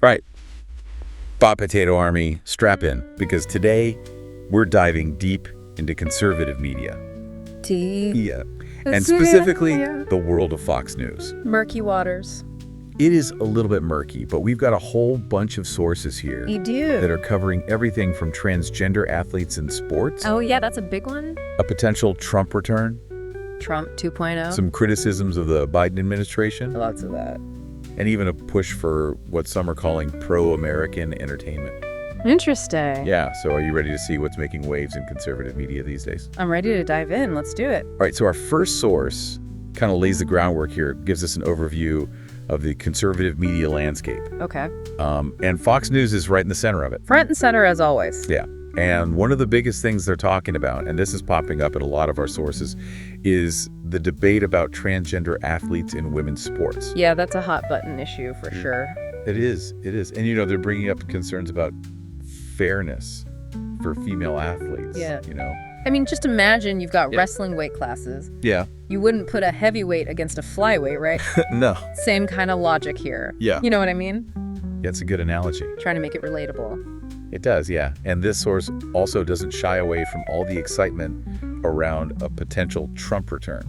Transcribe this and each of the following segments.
Right. Bot Potato Army, strap in, because today we're diving deep into conservative media. Yeah. And specifically, the world of Fox News. Murky waters. It is a little bit murky, but we've got a whole bunch of sources here You do. that are covering everything from transgender athletes in sports, Oh, yeah, that's a big one. a potential Trump return, Trump 2.0. some criticisms of the Biden administration, Lots of that. and even a push for what some are calling pro-American entertainment. Interesting. Yeah, so are you ready to see what's making waves in conservative media these days? I'm ready to dive in. Let's do it. All right, so our first source kind of lays the groundwork here, gives us an overview of the conservative media landscape. Okay. And Fox News is right in the center of it. Front and center as always. Yeah. And one of the biggest things they're talking about, and this is popping up in a lot of our sources, is the debate about transgender athletes in women's sports. Yeah, that's a hot button issue for sure. It is. It is. And, you know, they're bringing up concerns about fairness for female athletes. Yeah. You know? I mean, just imagine you've got Yeah. wrestling weight classes. Yeah. You wouldn't put a heavyweight against a flyweight, right? No. Same kind of logic here. Yeah. You know what I mean? That's a good analogy. Trying to make it relatable. It does, yeah. And this source also doesn't shy away from all the excitement around a potential Trump return.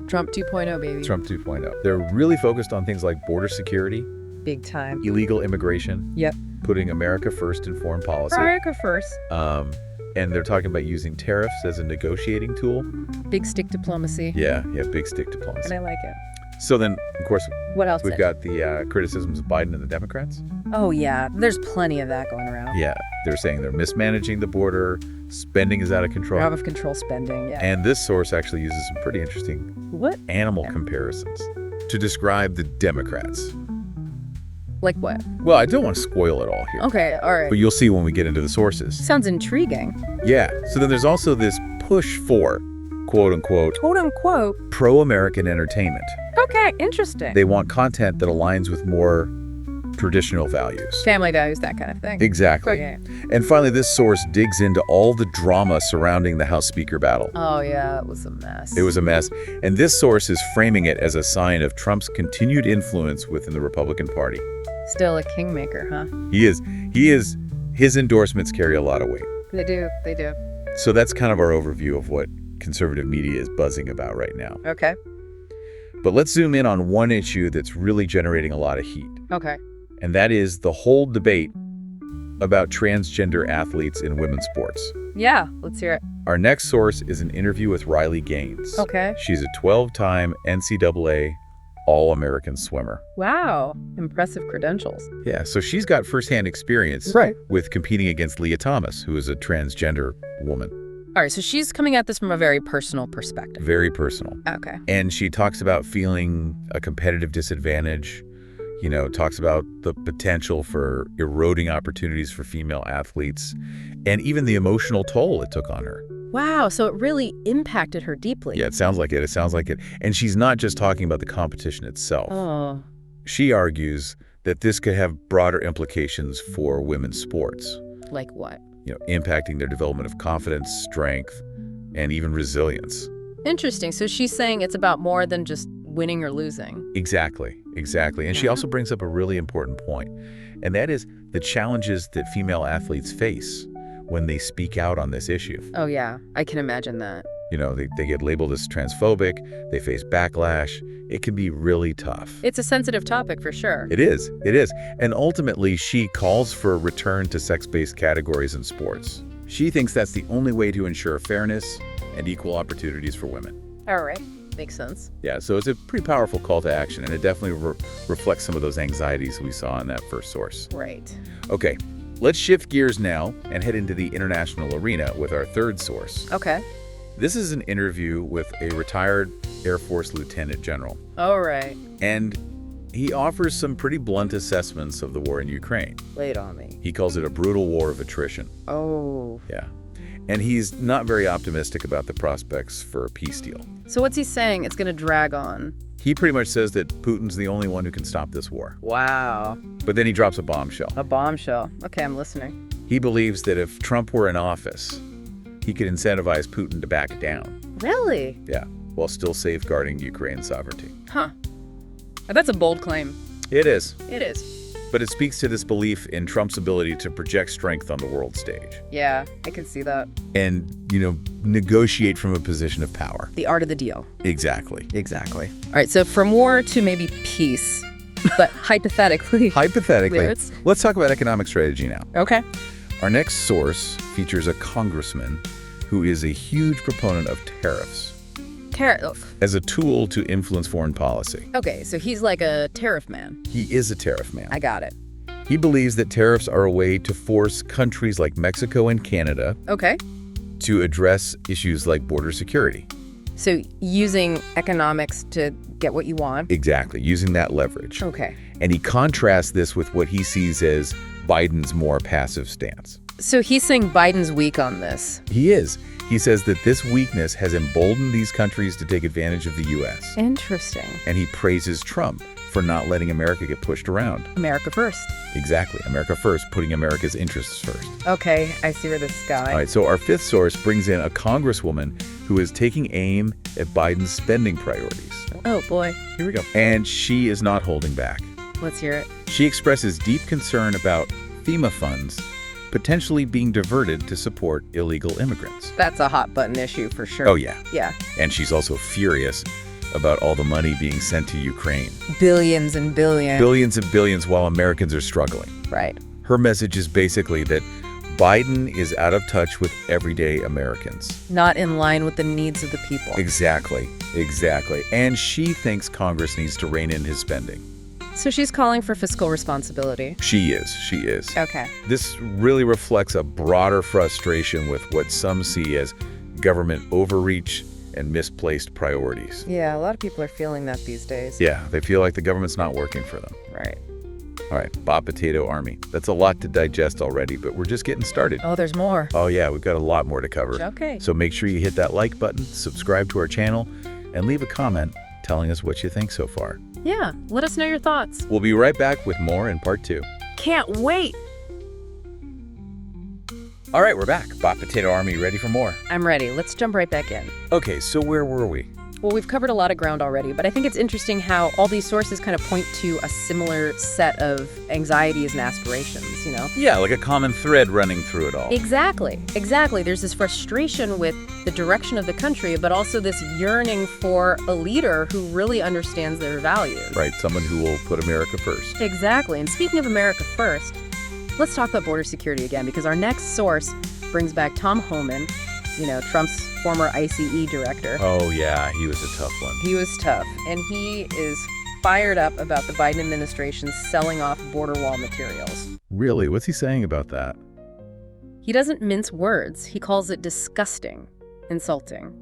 Trump 2.0, baby. Trump 2.0. They're really focused on things like border security, Big time. illegal immigration, Yep. putting America first in foreign policy. America first. And they're talking about using tariffs as a negotiating tool. Big stick diplomacy. Yeah, big stick And diplomacy. I like it. So then, of course, What else? we've got the criticisms of Biden and the Democrats. Oh, yeah. There's plenty of that going around. Yeah, they're saying they're mismanaging the border, spending is out of control. Out of control spending, yeah. And this source actually uses some pretty interesting What? animal comparisons to describe the Democrats. Like what? Well, I don't want to spoil it all here, Okay, all right. but you'll see when we get into the sources. Sounds intriguing. Yeah, so then there's also this push for, quote-unquote, Quote unquote. pro-American entertainment. Okay, interesting. They want content that aligns with more traditional values. Family values, that kind of thing. Exactly. Okay. And finally, this source digs into all the drama surrounding the House Speaker battle. Oh, yeah, it was a mess. It was a mess. And this source is framing it as a sign of Trump's continued influence within the Republican Party. Still a kingmaker, huh? He is. His endorsements carry a lot of weight. They do. So that's kind of our overview of what conservative media is buzzing about right now. Okay. But let's zoom in on one issue that's really generating a lot of heat. Okay. And that is the whole debate about transgender athletes in women's sports. Yeah, let's hear it. Our next source is an interview with Riley Gaines. Okay. She's a 12-time NCAA All-American swimmer. Wow. Impressive credentials. Yeah, so she's got firsthand experience with competing against Lia Thomas, who is a transgender woman. All right, so she's coming at this from a very personal perspective. Very personal. Okay. And she talks about feeling a competitive disadvantage, you know, talks about the potential for eroding opportunities for female athletes, and even the emotional toll it took on her. Wow, so it really impacted her deeply. Yeah, it sounds like it. It sounds like it. And she's not just talking about the competition itself. Oh. She argues that this could have broader implications for women's sports. Like what? You know, impacting their development of confidence, strength, and even resilience. Interesting. So she's saying it's about more than just winning or losing. Exactly. And she also brings up a really important point, and that is the challenges that female athletes face when they speak out on this issue. Oh, yeah. I can imagine that. You know, they get labeled as transphobic, they face backlash. It can be really tough. It's a sensitive topic for sure. It is. And ultimately, she calls for a return to sex-based categories in sports. She thinks that's the only way to ensure fairness and equal opportunities for women. All right. Makes sense. Yeah, so it's a pretty powerful call to action, and it definitely reflects some of those anxieties we saw in that first source. Right. Okay, let's shift gears now and head into the international arena with our third source. Okay. This is an interview with a retired Air Force Lieutenant General. All right. And he offers some pretty blunt assessments of the war in Ukraine. Lay it on me. He calls it a brutal war of attrition. Oh. Yeah. And he's not very optimistic about the prospects for a peace deal. So what's he saying? It's going to drag on. He pretty much says that Putin's the only one who can stop this war. Wow. But then he drops a bombshell. A bombshell. Okay, I'm listening. He believes that if Trump were in office, he could incentivize Putin to back down. Really? Yeah, while still safeguarding Ukraine's sovereignty. Huh. That's a bold claim. It is. It is. but it speaks to this belief in Trump's ability to project strength on the world stage. Yeah, I can see that. And, negotiate from a position of power. The art of the deal. Exactly. All right, so from war to maybe peace, but hypothetically. Let's talk about economic strategy now. Okay. Our next source features a congressman who is a huge proponent of tariffs as a tool to influence foreign policy. Okay, so he's like a tariff man. He is a tariff man. I got it. He believes that tariffs are a way to force countries like Mexico and Canada to address issues like border security. So using economics to get what you want? Exactly, using that leverage. Okay. And he contrasts this with what he sees as Biden's more passive stance. So he's saying Biden's weak on this. He is. He says that this weakness has emboldened these countries to take advantage of the U.S. Interesting. And he praises Trump for not letting America get pushed around. America first. Exactly. America first, putting America's interests first. Okay, I see where this is going. All right, so our fifth source brings in a congresswoman who is taking aim at Biden's spending priorities. Oh, boy. Here we go. And she is not holding back. Let's hear it. She expresses deep concern about FEMA funds potentially being diverted to support illegal immigrants. That's a hot button issue for sure. Oh, yeah. Yeah. And she's also furious about all the money being sent to Ukraine. Billions and billions. Billions and billions while Americans are struggling. Right. Her message is basically that Biden is out of touch with everyday Americans. Not in line with the needs of the people. Exactly. And she thinks Congress needs to rein in his spending. So she's calling for fiscal responsibility. She is. Okay. This really reflects a broader frustration with what some see as government overreach and misplaced priorities. Yeah, a lot of people are feeling that these days. Yeah, they feel like the government's not working for them. Right. All right, Bob Potato Army. That's a lot to digest already, but we're just getting started. Oh, there's more. Oh, yeah, we've got a lot more to cover. Okay. So make sure you hit that like button, subscribe to our channel, and leave a comment telling us what you think so far. Yeah, let us know your thoughts. We'll be right back with more in part 2. Can't wait. All right, we're back. Bob Potato Army, ready for more? I'm ready. Let's jump right back in. Okay, so where were we? Well, we've covered a lot of ground already, but I think it's interesting how all these sources kind of point to a similar set of anxieties and aspirations, Yeah, like a common thread running through it all. Exactly. There's this frustration with the direction of the country, but also this yearning for a leader who really understands their values. Right, someone who will put America first. Exactly. And speaking of America first, let's talk about border security again, because our next source brings back Tom Homan, Trump's former ICE director. Oh, yeah, he was a tough one. He was tough, and he is fired up about the Biden administration selling off border wall materials. Really? What's he saying about that? He doesn't mince words. He calls it disgusting, insulting.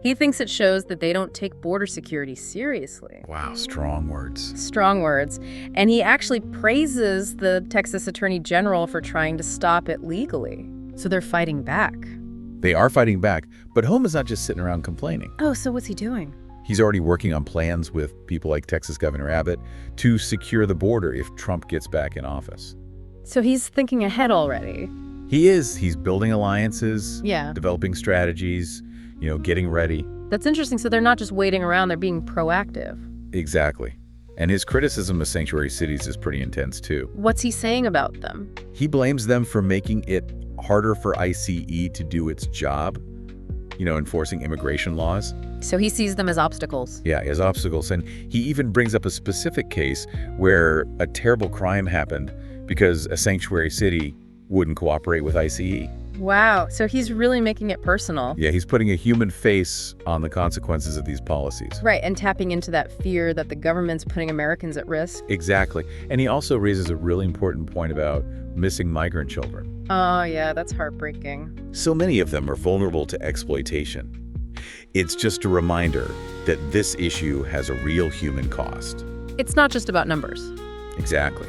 He thinks it shows that they don't take border security seriously. Wow, strong words. Strong words. And he actually praises the Texas Attorney General for trying to stop it legally. So they're fighting back. They are fighting back, but Homan's not just sitting around complaining. Oh, so what's he doing? He's already working on plans with people like Texas Governor Abbott to secure the border if Trump gets back in office. So he's thinking ahead already. He is. He's building alliances, Yeah. developing strategies, getting ready. That's interesting. So they're not just waiting around, they're being proactive. Exactly. And his criticism of sanctuary cities is pretty intense, too. What's he saying about them? He blames them for making it harder for ICE to do its job, enforcing immigration laws. So he sees them as obstacles. Yeah, as obstacles. And he even brings up a specific case where a terrible crime happened because a sanctuary city wouldn't cooperate with ICE. Wow. So he's really making it personal. Yeah, he's putting a human face on the consequences of these policies. Right, and tapping into that fear that the government's putting Americans at risk. Exactly. And he also raises a really important point about missing migrant children. Oh, yeah, that's heartbreaking. So many of them are vulnerable to exploitation. It's just a reminder that this issue has a real human cost. It's not just about numbers. Exactly.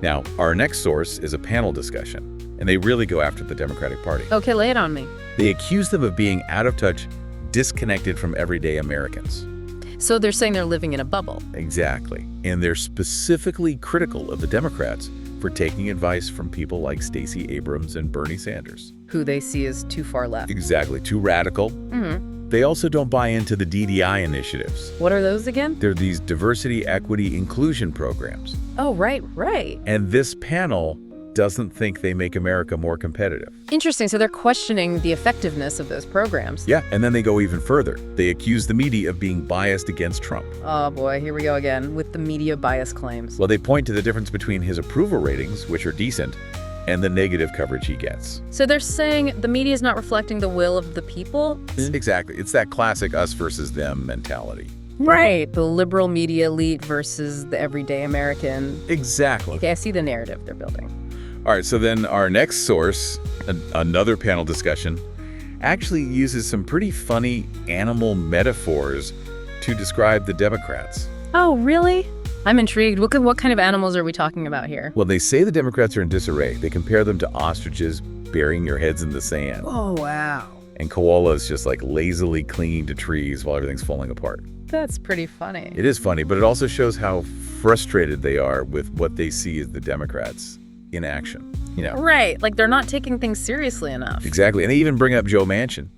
Now, our next source is a panel discussion, and they really go after the Democratic Party. Okay, lay it on me. They accuse them of being out of touch, disconnected from everyday Americans. So they're saying they're living in a bubble. Exactly. And they're specifically critical of the Democrats for taking advice from people like Stacey Abrams and Bernie Sanders. Who they see as too far left. Exactly. Too radical, They also don't buy into the DDI initiatives. What are those again? They're these diversity, equity, inclusion programs. Oh, right. And this panel doesn't think they make America more competitive. Interesting. So they're questioning the effectiveness of those programs. Yeah, and then they go even further. They accuse the media of being biased against Trump. Oh boy, here we go again with the media bias claims. Well, they point to the difference between his approval ratings, which are decent, and the negative coverage he gets. So they're saying the media is not reflecting the will of the people? Exactly. It's that classic us versus them mentality. Right. The liberal media elite versus the everyday American. Exactly. Okay, I see the narrative they're building. All right, so then our next source, another panel discussion, actually uses some pretty funny animal metaphors to describe the Democrats. Oh, really? I'm intrigued. What kind of animals are we talking about here? Well, they say the Democrats are in disarray. They compare them to ostriches burying their heads in the sand. Oh, wow. And koalas just like lazily clinging to trees while everything's falling apart. That's pretty funny. It is funny, but it also shows how frustrated they are with what they see as the Democrats in action, Right, like they're not taking things seriously enough. Exactly, and they even bring up Joe Manchin.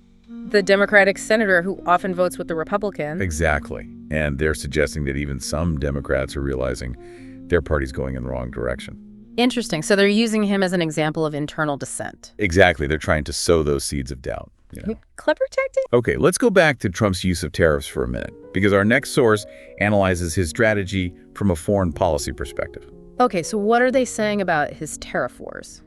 The Democratic senator who often votes with the Republican. Exactly, and they're suggesting that even some Democrats are realizing their party's going in the wrong direction. Interesting, so they're using him as an example of internal dissent. Exactly, they're trying to sow those seeds of doubt. Clever tactic? Okay, let's go back to Trump's use of tariffs for a minute, because our next source analyzes his strategy from a foreign policy perspective. Okay, so what are they saying about his tariff wars?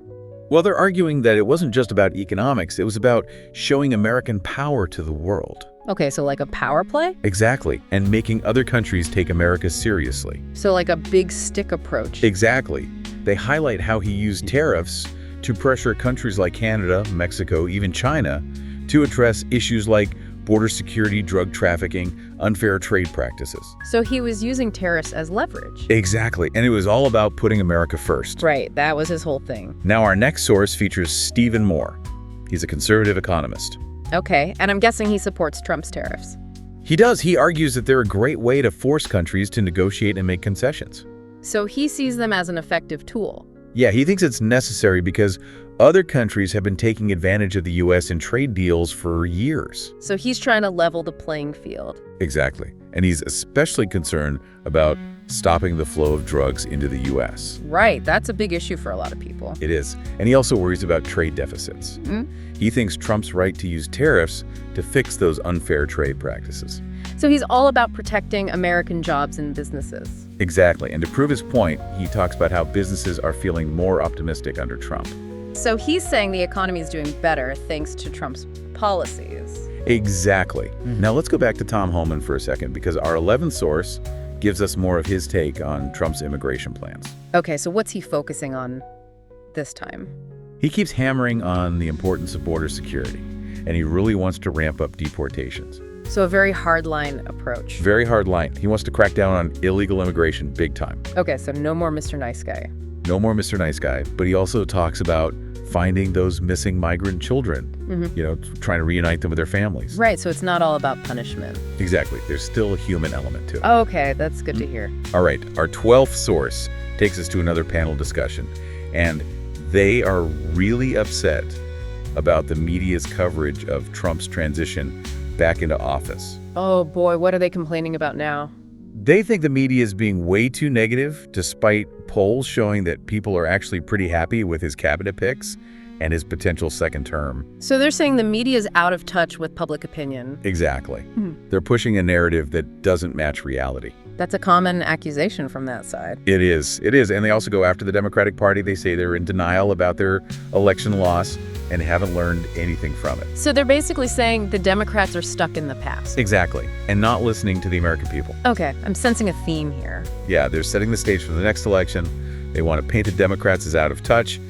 Well, they're arguing that it wasn't just about economics, it was about showing American power to the world. Okay, so like a power play? Exactly, and making other countries take America seriously. So like a big stick approach. Exactly. They highlight how he used tariffs to pressure countries like Canada, Mexico, even China, to address issues like border security, drug trafficking, unfair trade practices. So he was using tariffs as leverage. Exactly, and it was all about putting America first. Right, that was his whole thing. Now our next source features Stephen Moore. He's a conservative economist. Okay, and I'm guessing he supports Trump's tariffs. He does. He argues that they're a great way to force countries to negotiate and make concessions. So he sees them as an effective tool. Yeah, he thinks it's necessary because other countries have been taking advantage of the U.S. in trade deals for years. So he's trying to level the playing field. Exactly. And he's especially concerned about stopping the flow of drugs into the U.S. Right, that's a big issue for a lot of people. It is. And he also worries about trade deficits. He thinks Trump's right to use tariffs to fix those unfair trade practices. So he's all about protecting American jobs and businesses. Exactly. And to prove his point, he talks about how businesses are feeling more optimistic under Trump. So he's saying the economy is doing better thanks to Trump's policies. Exactly. Now let's go back to Tom Homan for a second, because our 11th source gives us more of his take on Trump's immigration plans. Okay, so what's he focusing on this time? He keeps hammering on the importance of border security, and he really wants to ramp up deportations. So a very hardline approach. Very hard line. He wants to crack down on illegal immigration big time. Okay, so no more Mr. Nice Guy. No more Mr. Nice Guy, but he also talks about finding those missing migrant children, trying to reunite them with their families. Right, so it's not all about punishment. Exactly. There's still a human element to it. Okay, that's good to hear. All right, our 12th source takes us to another panel discussion, and they are really upset about the media's coverage of Trump's transition back into office. Oh boy, what are they complaining about now? They think the media is being way too negative, despite polls showing that people are actually pretty happy with his cabinet picks and his potential second term. So they're saying the media is out of touch with public opinion. Exactly. They're pushing a narrative that doesn't match reality. That's a common accusation from that side. It is. And they also go after the Democratic Party. They say they're in denial about their election loss and haven't learned anything from it. So they're basically saying the Democrats are stuck in the past. Exactly. And not listening to the American people. Okay, I'm sensing a theme here. Yeah, they're setting the stage for the next election. They want to paint the Democrats as out of touch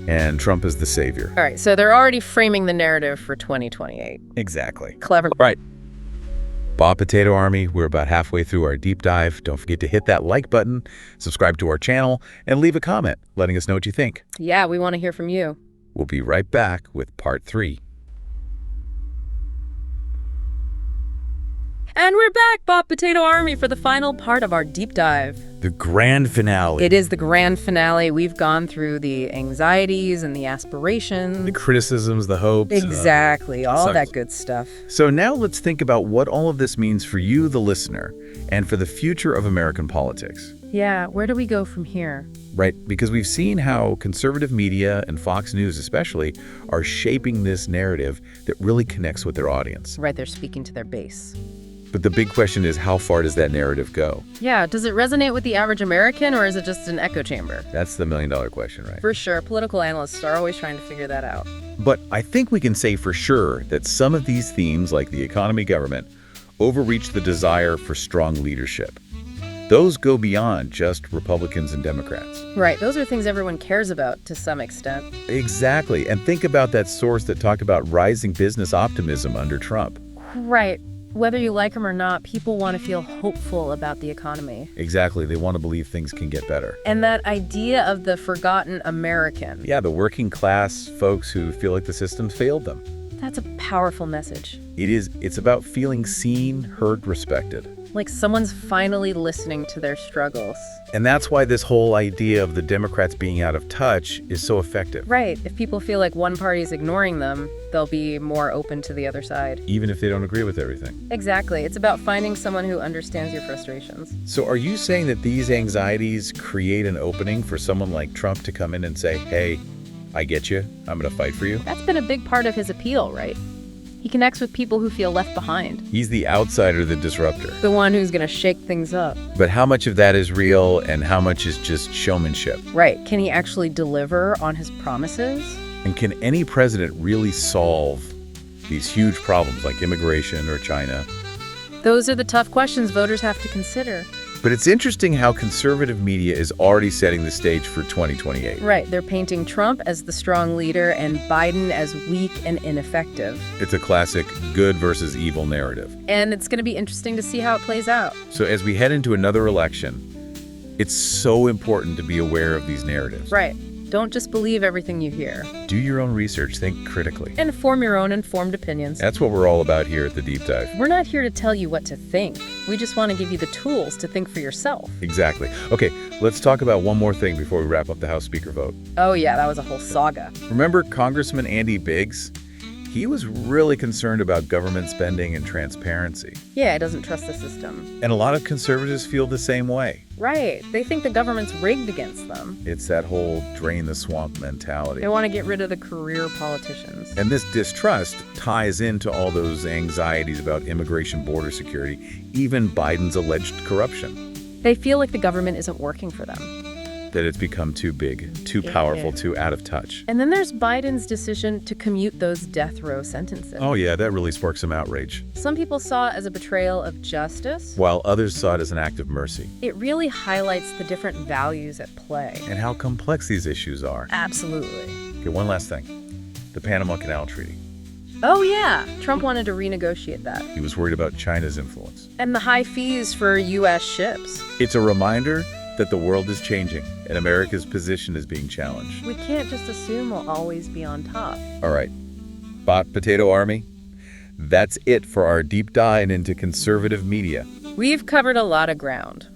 and Trump as the savior. All right, so they're already framing the narrative for 2028. Exactly. Clever. Right. Bob Potato Army, we're about halfway through our deep dive. Don't forget to hit that like button, subscribe to our channel, and leave a comment letting us know what you think. Yeah, we want to hear from you. We'll be right back with part 3. And we're back, Bot Potato Army, for the final part of our deep dive. The grand finale. It is the grand finale. We've gone through the anxieties and the aspirations. The criticisms, the hopes. Exactly, all that good stuff. So now let's think about what all of this means for you, the listener, and for the future of American politics. Yeah, where do we go from here? Right, because we've seen how conservative media and Fox News especially are shaping this narrative that really connects with their audience. Right, they're speaking to their base. But the big question is, how far does that narrative go? Yeah, does it resonate with the average American, or is it just an echo chamber? That's the million-dollar question, right? For sure, political analysts are always trying to figure that out. But I think we can say for sure that some of these themes, like the economy, government, overreach the desire for strong leadership. Those go beyond just Republicans and Democrats. Right, those are things everyone cares about to some extent. Exactly, and think about that source that talked about rising business optimism under Trump. Right. Whether you like them or not, people want to feel hopeful about the economy. Exactly, they want to believe things can get better. And that idea of the forgotten American. Yeah, the working class folks who feel like the system failed them. That's a powerful message. It is. It's about feeling seen, heard, respected. Like someone's finally listening to their struggles. And that's why this whole idea of the Democrats being out of touch is so effective. Right. If people feel like one party's ignoring them, they'll be more open to the other side. Even if they don't agree with everything. Exactly. It's about finding someone who understands your frustrations. So are you saying that these anxieties create an opening for someone like Trump to come in and say, hey, I get you, I'm going to fight for you? That's been a big part of his appeal, right? He connects with people who feel left behind. He's the outsider, the disruptor. The one who's going to shake things up. But how much of that is real and how much is just showmanship? Right. Can he actually deliver on his promises? And can any president really solve these huge problems like immigration or China? Those are the tough questions voters have to consider. But it's interesting how conservative media is already setting the stage for 2028. Right. They're painting Trump as the strong leader and Biden as weak and ineffective. It's a classic good versus evil narrative. And it's going to be interesting to see how it plays out. So as we head into another election, it's so important to be aware of these narratives. Right. Don't just believe everything you hear. Do your own research, think critically. And form your own informed opinions. That's what we're all about here at The Deep Dive. We're not here to tell you what to think. We just want to give you the tools to think for yourself. Exactly. Okay, let's talk about one more thing before we wrap up the House Speaker vote. Oh yeah, that was a whole saga. Remember Congressman Andy Biggs? He was really concerned about government spending and transparency. Yeah, he doesn't trust the system. And a lot of conservatives feel the same way. Right. They think the government's rigged against them. It's that whole drain the swamp mentality. They want to get rid of the career politicians. And this distrust ties into all those anxieties about immigration, border security, even Biden's alleged corruption. They feel like the government isn't working for them. That it's become too big, too powerful, too out of touch. And then there's Biden's decision to commute those death row sentences. Oh yeah, that really sparked some outrage. Some people saw it as a betrayal of justice, while others saw it as an act of mercy. It really highlights the different values at play. And how complex these issues are. Absolutely. Okay, one last thing. The Panama Canal Treaty. Oh yeah, Trump wanted to renegotiate that. He was worried about China's influence. And the high fees for U.S. ships. It's a reminder that the world is changing and America's position is being challenged. We can't just assume we'll always be on top. All right, Bot Potato Army, that's it for our deep dive into conservative media. We've covered a lot of ground.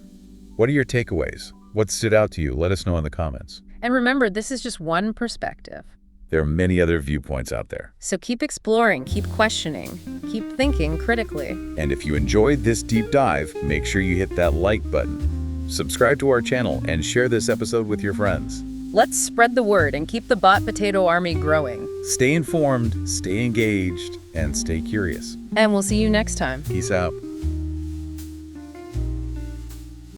What are your takeaways? What stood out to you? Let us know in the comments. And remember, this is just one perspective. There are many other viewpoints out there. So keep exploring, keep questioning, keep thinking critically. And if you enjoyed this deep dive, make sure you hit that like button. Subscribe to our channel and share this episode with your friends. Let's spread the word and keep the Bot Potato Army growing. Stay informed, stay engaged, and stay curious. And we'll see you next time. Peace out.